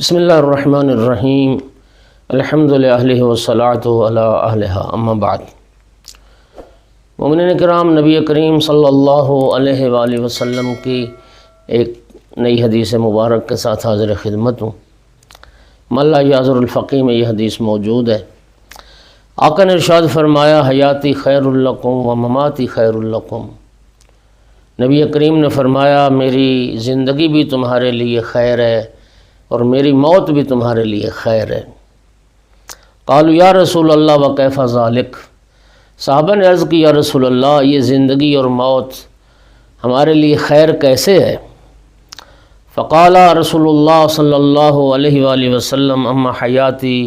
بسم اللہ الرحمن الرحیم الحمد للہ والصلاۃ علی اہلہا اما بعد۔ مومنین کرام، نبی کریم صلی اللہ علیہ وآلہ وسلم کی ایک نئی حدیث مبارک کے ساتھ حاضر خدمت ہوں۔ من لا یعذر الفقیہ میں یہ حدیث موجود ہے۔ آقا نے ارشاد فرمایا، حیاتی خیر لکم و مماتی خیر لکم۔ نبی کریم نے فرمایا، میری زندگی بھی تمہارے لیے خیر ہے اور میری موت بھی تمہارے لیے خیر ہے۔ قالوا یا رسول اللہ وکیف ذالک۔ صحابہ نے عرض کی، یا رسول اللہ، یہ زندگی اور موت ہمارے لیے خیر کیسے ہے؟ فقال رسول اللہ صلی اللہ علیہ وآلہ وسلم، اما حیاتی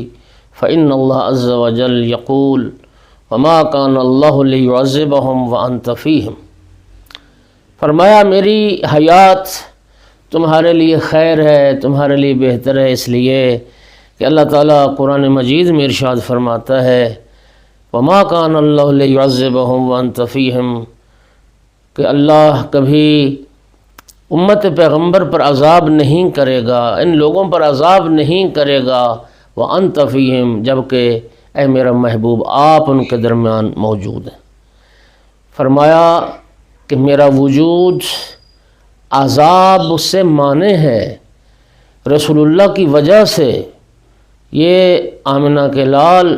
فإن اللہ عز وجل یقول وما کان اللہ لیعذبہم وانت فیہم۔ فرمایا، میری حیات تمہارے لیے خیر ہے، تمہارے لیے بہتر ہے، اس لیے کہ اللہ تعالیٰ قرآن مجید میں ارشاد فرماتا ہے، وما کان اللہ لیعذبہم وانت فیہم، کہ اللہ کبھی امت پیغمبر پر عذاب نہیں کرے گا، ان لوگوں پر عذاب نہیں کرے گا، وانت فیہم، جبکہ اے میرا محبوب آپ ان کے درمیان موجود ہیں۔ فرمایا کہ میرا وجود عذاب اس سے مانے ہے، رسول اللہ کی وجہ سے۔ یہ آمنہ کے لال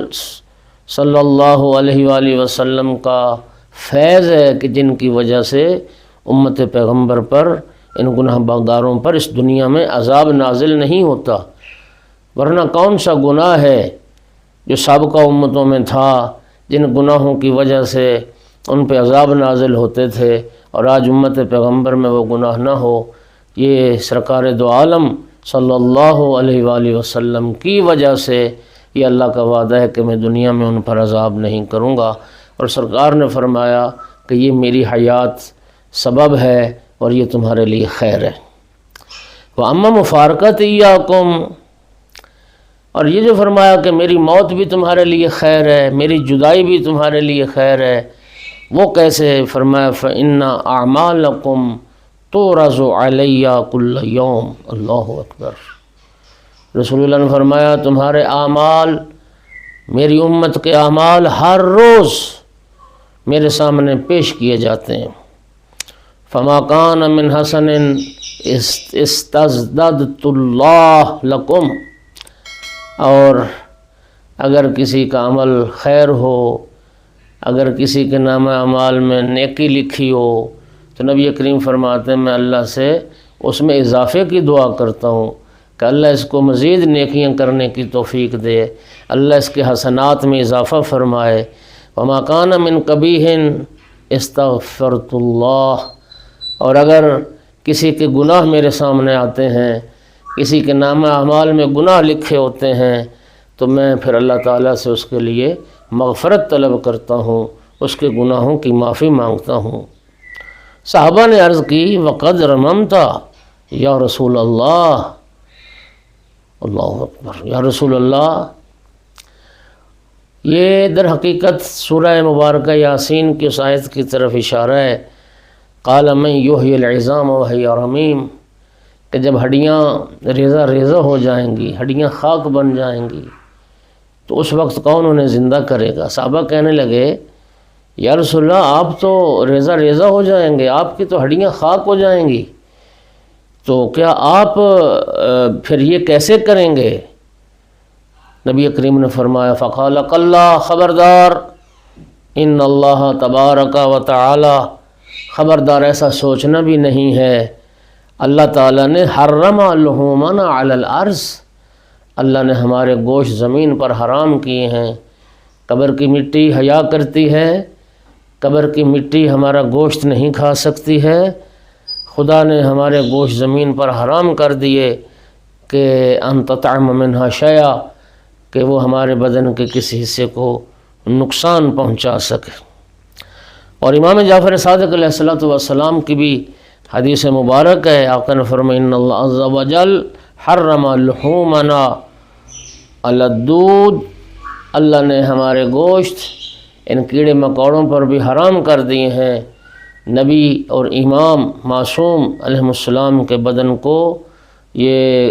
صلی اللہ علیہ وآلہ وسلم کا فیض ہے کہ جن کی وجہ سے امت پیغمبر پر، ان گناہ برداروں پر اس دنیا میں عذاب نازل نہیں ہوتا، ورنہ کون سا گناہ ہے جو سابقہ امتوں میں تھا جن گناہوں کی وجہ سے ان پہ عذاب نازل ہوتے تھے، اور آج امت پیغمبر میں وہ گناہ نہ ہو۔ یہ سرکار دو عالم صلی اللہ علیہ وآلہ وسلم کی وجہ سے یہ اللہ کا وعدہ ہے کہ میں دنیا میں ان پر عذاب نہیں کروں گا، اور سرکار نے فرمایا کہ یہ میری حیات سبب ہے اور یہ تمہارے لیے خیر ہے۔ وَأَمَّا مُفَارَقَتِ إِيَّاكُمْ، اور یہ جو فرمایا کہ میری موت بھی تمہارے لیے خیر ہے، میری جدائی بھی تمہارے لیے خیر ہے، وہ کیسے؟ فرمایا فَإِنَّ أَعْمَالَكُمْ تُعْرَضُ عَلَيَّ كُلَّ يَوْمٍ۔ اللہ اکبر۔ رسول اللہ نے فرمایا، تمہارے اعمال، میری امت کے اعمال ہر روز میرے سامنے پیش کیے جاتے ہیں۔ فَمَا كَانَ مِنْ حَسَنٍ اسْتَزْدَدْتُ اللَّهَ لَكُمْ، اور اگر کسی کا عمل خیر ہو، اگر کسی کے نام اعمال میں نیکی لکھی ہو، تو نبی کریم فرماتے ہیں میں اللہ سے اس میں اضافے کی دعا کرتا ہوں کہ اللہ اس کو مزید نیکیاں کرنے کی توفیق دے، اللہ اس کے حسنات میں اضافہ فرمائے۔ وما کان من قبیح استغفرت اللہ، اور اگر کسی کے گناہ میرے سامنے آتے ہیں، کسی کے نام اعمال میں گناہ لکھے ہوتے ہیں، تو میں پھر اللہ تعالیٰ سے اس کے لیے مغفرت طلب کرتا ہوں، اس کے گناہوں کی معافی مانگتا ہوں۔ صحابہ نے عرض کی، وقد رممت یا رسول اللہ۔ اللہ اکبر۔ یا رسول اللہ، یہ در حقیقت سورہ مبارکہ یاسین کی اس آیت کی طرف اشارہ ہے۔ قال من یحیی العظام وہی رمیم، کہ جب ہڈیاں ریزہ ریزہ ہو جائیں گی، ہڈیاں خاک بن جائیں گی، تو اس وقت کون انہیں زندہ کرے گا؟ صحابہ کہنے لگے، یا رسول اللہ، آپ تو ریزہ ریزہ ہو جائیں گے، آپ کی تو ہڈیاں خاک ہو جائیں گی، تو کیا آپ پھر یہ کیسے کریں گے؟ نبی کریم نے فرمایا، فقال کلا، خبردار، ان اللہ تبارک و تعالی، خبردار ایسا سوچنا بھی نہیں ہے، اللہ تعالیٰ نے حرم لحومنا علی الارض، اللہ نے ہمارے گوشت زمین پر حرام کیے ہیں۔ قبر کی مٹی حیا کرتی ہے، قبر کی مٹی ہمارا گوشت نہیں کھا سکتی ہے، خدا نے ہمارے گوشت زمین پر حرام کر دیے کہ ان تطعم منہا شیئا، کہ وہ ہمارے بدن کے کسی حصے کو نقصان پہنچا سکے۔ اور امام جعفر صادق علیہ السلام کی بھی حدیث مبارک ہے، آقا نے فرمایا، ان اللہ عز وجل حرم لحومنا علی الدود، اللہ نے ہمارے گوشت ان کیڑے مکوڑوں پر بھی حرام کر دیے ہیں۔ نبی اور امام معصوم علیہ السلام کے بدن کو یہ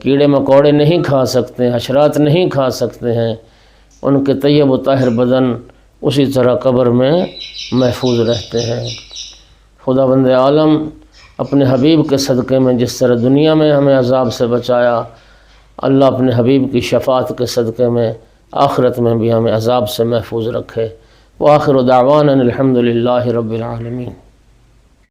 کیڑے مکوڑے نہیں کھا سکتے، حشرات نہیں کھا سکتے ہیں، ان کے طیب و طاہر بدن اسی طرح قبر میں محفوظ رہتے ہیں۔ خداوند عالم اپنے حبیب کے صدقے میں جس طرح دنیا میں ہمیں عذاب سے بچایا، اللہ اپنے حبیب کی شفاعت کے صدقے میں آخرت میں بھی ہمیں عذاب سے محفوظ رکھے۔ وآخر دعوانا الحمد للہ رب العالمین۔